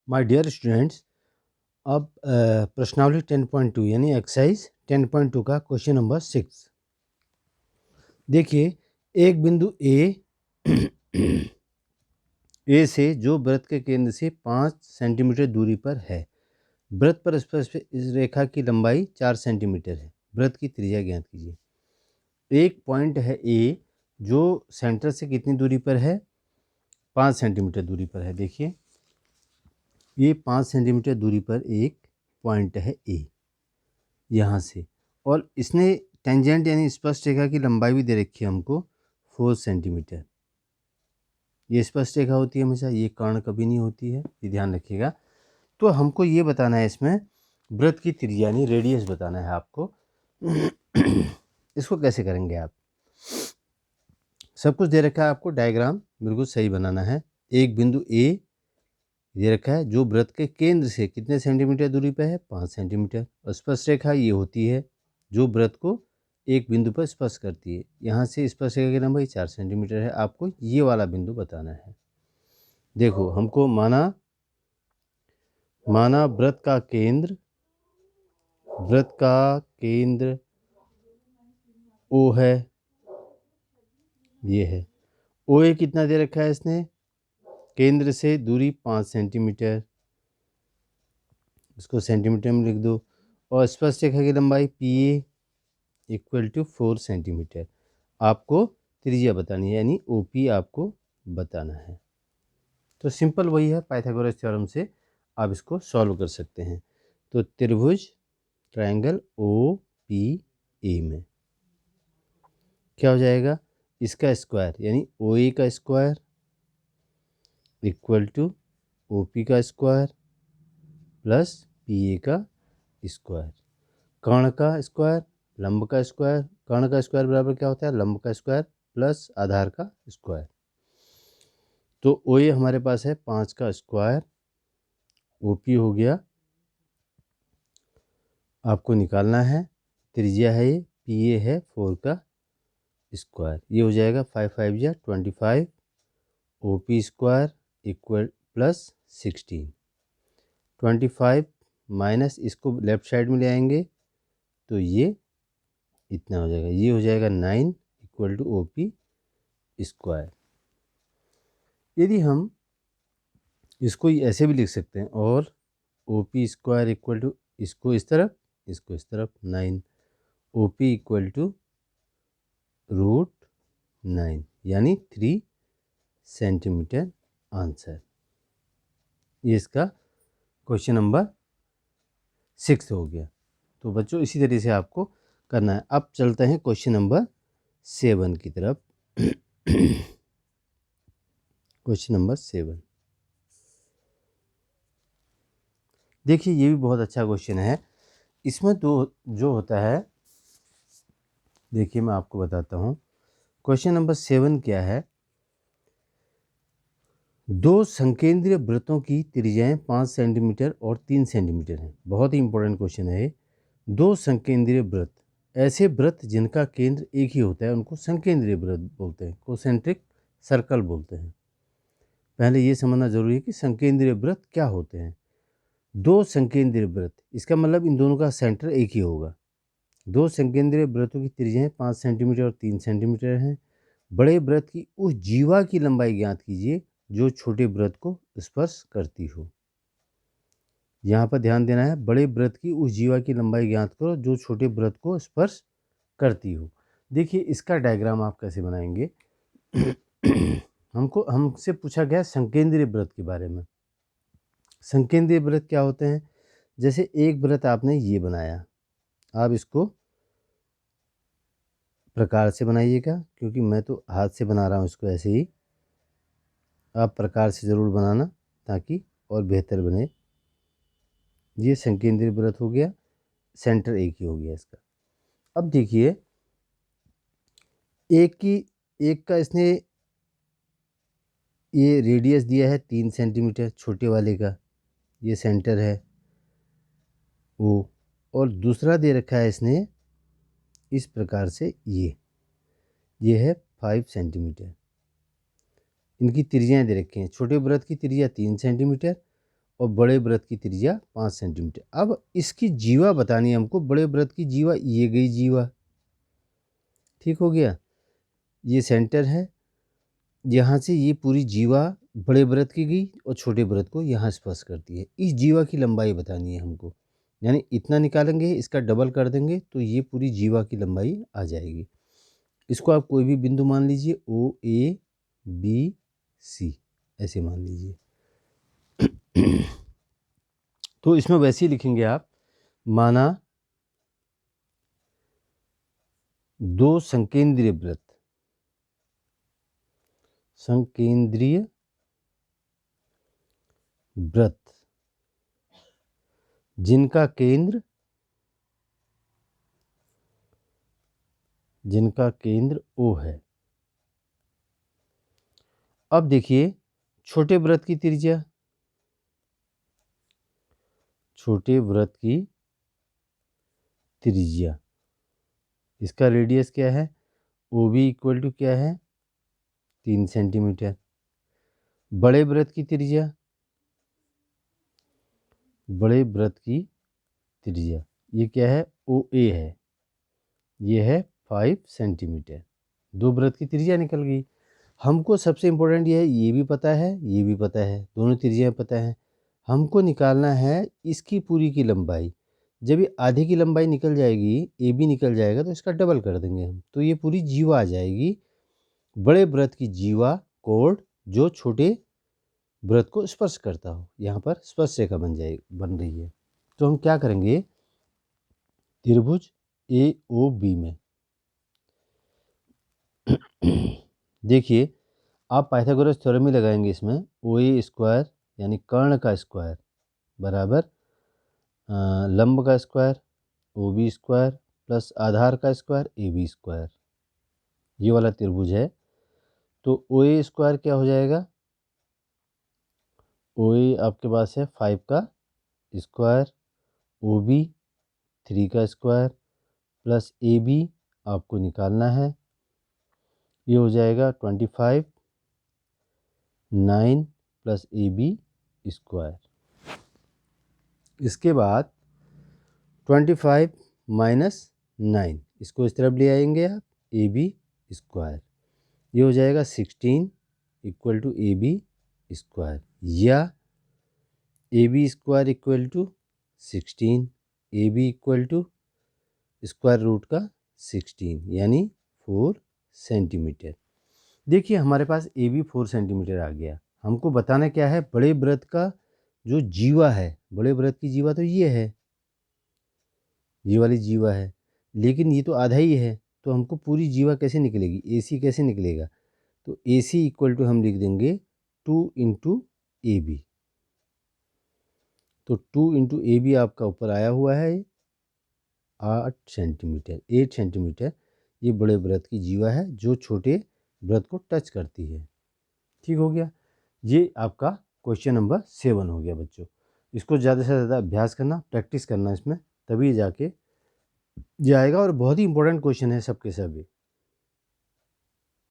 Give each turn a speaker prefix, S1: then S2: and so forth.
S1: My dear students, अब प्रश्नावली 10.2 यानी एक्सरसाइज 10.2 का क्वेश्चन नंबर 6 देखिए। एक बिंदु ए से जो वृत्त के केंद्र से 5 सेंटीमीटर दूरी पर है, वृत्त पर स्पर्श इस रेखा की लंबाई 4 सेंटीमीटर है, वृत्त की त्रिज्या ज्ञात कीजिए। एक पॉइंट है ए जो सेंटर से कितनी दूरी पर है, 5 सेंटीमीटर दूरी पर है। देखिए ये 5 सेंटीमीटर दूरी पर एक पॉइंट है ए यहाँ से, और इसने टेंजेंट यानी स्पर्श रेखा की लंबाई भी दे रखी है हमको 4 सेंटीमीटर। ये स्पर्श रेखा होती है हमेशा, ये कर्ण कभी नहीं होती है, ये ध्यान रखिएगा। तो हमको ये बताना है इसमें वृत्त की त्रिज्या यानी रेडियस बताना है आपको। इसको कैसे करेंगे आप, सब कुछ दे रखा है आपको, डायग्राम बिल्कुल सही बनाना है। एक बिंदु ए दे रखा है जो वृत्त के केंद्र से कितने सेंटीमीटर दूरी पर है, 5 सेंटीमीटर। और स्पर्श रेखा ये होती है जो वृत्त को एक बिंदु पर स्पर्श करती है। यहाँ से स्पर्श रेखा की लंबाई 4 सेंटीमीटर है। आपको ये वाला बिंदु बताना है। देखो हमको माना वृत्त का केंद्र ओ है, ये है ओ ए। कितना दे रखा है इसने, केंद्र से दूरी 5 सेंटीमीटर, इसको सेंटीमीटर में लिख दो। और स्पर्श रेखा की लंबाई P A equal to 4 centimetre. आपको त्रिज्या बतानी है यानी ओ पी आपको बताना है। तो सिंपल वही है, पाइथागोरस थ्योरम से आप इसको सॉल्व कर सकते हैं। तो त्रिभुज ट्रायंगल ओ पी ए में क्या हो जाएगा, इसका स्क्वायर यानी ओ ए का square equal to O P का स्क्वायर प्लस पी ए का स्क्वायर। कर्ण का स्क्वायर, लंब का स्क्वायर, कर्ण का स्क्वायर बराबर क्या होता है, लंब का स्क्वायर प्लस आधार का स्क्वायर। तो ओ ए हमारे पास है 5 का स्क्वायर, ओ पी हो गया, आपको निकालना है, त्रिज्या है ये, पी ए है 4 का स्क्वायर। ये हो जाएगा 5 5 या 25, O P square equal plus 16। 25 minus इसको लेफ्ट साइड में ले आएंगे तो ये इतना हो जाएगा, ये हो जाएगा 9 equal to O P square. यदि हम इसको ऐसे भी लिख सकते हैं, और O P square equal to इसको इस तरफ, इसको इस तरफ, 9 ओ पी इक्वल टू √9 यानी 3 सेंटीमीटर आंसर। ये इसका क्वेश्चन नंबर 6 हो गया। तो बच्चों इसी तरीके से आपको करना है। अब चलते हैं क्वेश्चन नंबर 7 की तरफ। क्वेश्चन नंबर 7 देखिए, ये भी बहुत अच्छा क्वेश्चन है। इसमें तो जो होता है, देखिए मैं आपको बताता हूँ। क्वेश्चन नंबर 7 क्या है, दो संकेंद्रीय वृत्तों की त्रिज्याएं 5 सेंटीमीटर और 3 सेंटीमीटर हैं। बहुत ही इंपॉर्टेंट क्वेश्चन है। दो संकेंद्रीय वृत्त, ऐसे वृत्त जिनका केंद्र एक ही होता है उनको संकेंद्रीय वृत्त बोलते हैं, कोसेंट्रिक सर्कल बोलते हैं। पहले ये समझना जरूरी है कि संकेंद्रीय वृत्त क्या होते हैं। दो संकेंद्रीय वृत्त, इसका मतलब इन दोनों का सेंटर एक ही होगा। दो संकेंद्रीय वृत्तों की त्रिज्याएं 5 सेंटीमीटर और 3 सेंटीमीटर हैं। बड़े वृत्त की उस जीवा की लंबाई ज्ञात कीजिए जो छोटे वृत्त को स्पर्श करती हो। यहाँ पर ध्यान देना है, बड़े वृत्त की उस जीवा की लंबाई ज्ञात करो जो छोटे वृत्त को स्पर्श करती हो। देखिए इसका डायग्राम आप कैसे बनाएंगे। हमसे पूछा गया संकेंद्रीय वृत्त के बारे में। संकेंद्रीय वृत्त क्या होते हैं, जैसे एक वृत्त आपने ये बनाया, आप इसको प्रकार से बनाइएगा, क्योंकि मैं तो हाथ से बना रहा हूँ इसको, ऐसे ही आप प्रकार से ज़रूर बनाना ताकि और बेहतर बने। ये संकेंद्रीय वृत्त हो गया, सेंटर एक ही हो गया इसका। अब देखिए एक का इसने ये रेडियस दिया है 3 सेंटीमीटर, छोटे वाले का ये सेंटर है ओ, और दूसरा दे रखा है इसने इस प्रकार से, ये है 5 सेंटीमीटर। इनकी त्रिज्याएं दे रखी हैं। छोटे वृत्त की त्रिज्या 3 सेंटीमीटर और बड़े वृत्त की त्रिज्या 5 सेंटीमीटर। अब इसकी जीवा बतानी है हमको, बड़े वृत्त की जीवा ये गई जीवा, ठीक हो गया। ये सेंटर है, यहाँ से ये पूरी जीवा बड़े वृत्त की गई और छोटे वृत्त को यहाँ स्पर्श करती है। इस जीवा की लंबाई बतानी है हमको, यानी इतना निकालेंगे, इसका डबल कर देंगे तो ये पूरी जीवा की लंबाई आ जाएगी। इसको आप कोई भी बिंदु मान लीजिए, ओ ए बी सी ऐसे मान लीजिए। तो इसमें वैसे ही लिखेंगे आप, माना दो संकेंद्रीय वृत्त, संकेंद्रीय वृत्त जिनका केंद्र O है। अब देखिए छोटे वृत्त की त्रिज्या, छोटे वृत्त की त्रिज्या, इसका रेडियस क्या है, OB इक्वल टू क्या है 3 सेंटीमीटर। बड़े वृत्त की त्रिज्या, बड़े वृत्त की त्रिज्या ये क्या है, OA है, ये है 5 सेंटीमीटर। दो वृत्त की त्रिज्या निकल गई। हमको सबसे इम्पोर्टेंट ये है, ये भी पता है, ये भी पता है, दोनों त्रिज्याएं पता है। हमको निकालना है इसकी पूरी की लंबाई। जब ये आधे की लंबाई निकल जाएगी, ए बी निकल जाएगा, तो इसका डबल कर देंगे हम, तो ये पूरी जीवा आ जाएगी। बड़े वृत्त की जीवा कोण जो छोटे वृत्त को स्पर्श करता हो, यहाँ पर स्पर्श रेखा बन रही है। तो हम क्या करेंगे, त्रिभुज AOB में देखिए आप पाइथागोरस थ्योरम ही लगाएंगे इसमें, OA स्क्वायर यानी कर्ण का स्क्वायर बराबर लंब का स्क्वायर OB स्क्वायर प्लस आधार का स्क्वायर AB स्क्वायर, ये वाला त्रिभुज है। तो OA स्क्वायर क्या हो जाएगा, OA आपके पास है 5 का स्क्वायर, OB 3 का स्क्वायर प्लस AB आपको निकालना है, ये हो जाएगा 25 9 प्लस AB स्क्वायर। इसके बाद 25 माइनस 9 इसको इस तरफ ले आएंगे आप, AB स्क्वायर, ये हो जाएगा 16 इक्वल टू AB स्क्वायर, या AB square equal to 16, AB equal to square root का 16 यानी 4 सेंटीमीटर। देखिए हमारे पास AB 4 सेंटीमीटर आ गया। हमको बताना क्या है, बड़े वृत्त का जो जीवा है, बड़े वृत्त की जीवा तो ये है, ये वाली जीवा है, लेकिन ये तो आधा ही है, तो हमको पूरी जीवा कैसे निकलेगी, AC कैसे निकलेगा, तो AC इक्वल टू हम लिख देंगे 2 इंटू AB। तो 2 इंटू AB आपका ऊपर आया हुआ है 8 सेंटीमीटर, 8 सेंटीमीटर ये बड़े वृत्त की जीवा है जो छोटे वृत्त को टच करती है। ठीक हो गया, ये आपका क्वेश्चन नंबर 7 हो गया बच्चों। इसको ज़्यादा से ज़्यादा अभ्यास करना, प्रैक्टिस करना इसमें, तभी जाके जाएगा, और बहुत ही इंपॉर्टेंट क्वेश्चन है सबके सब।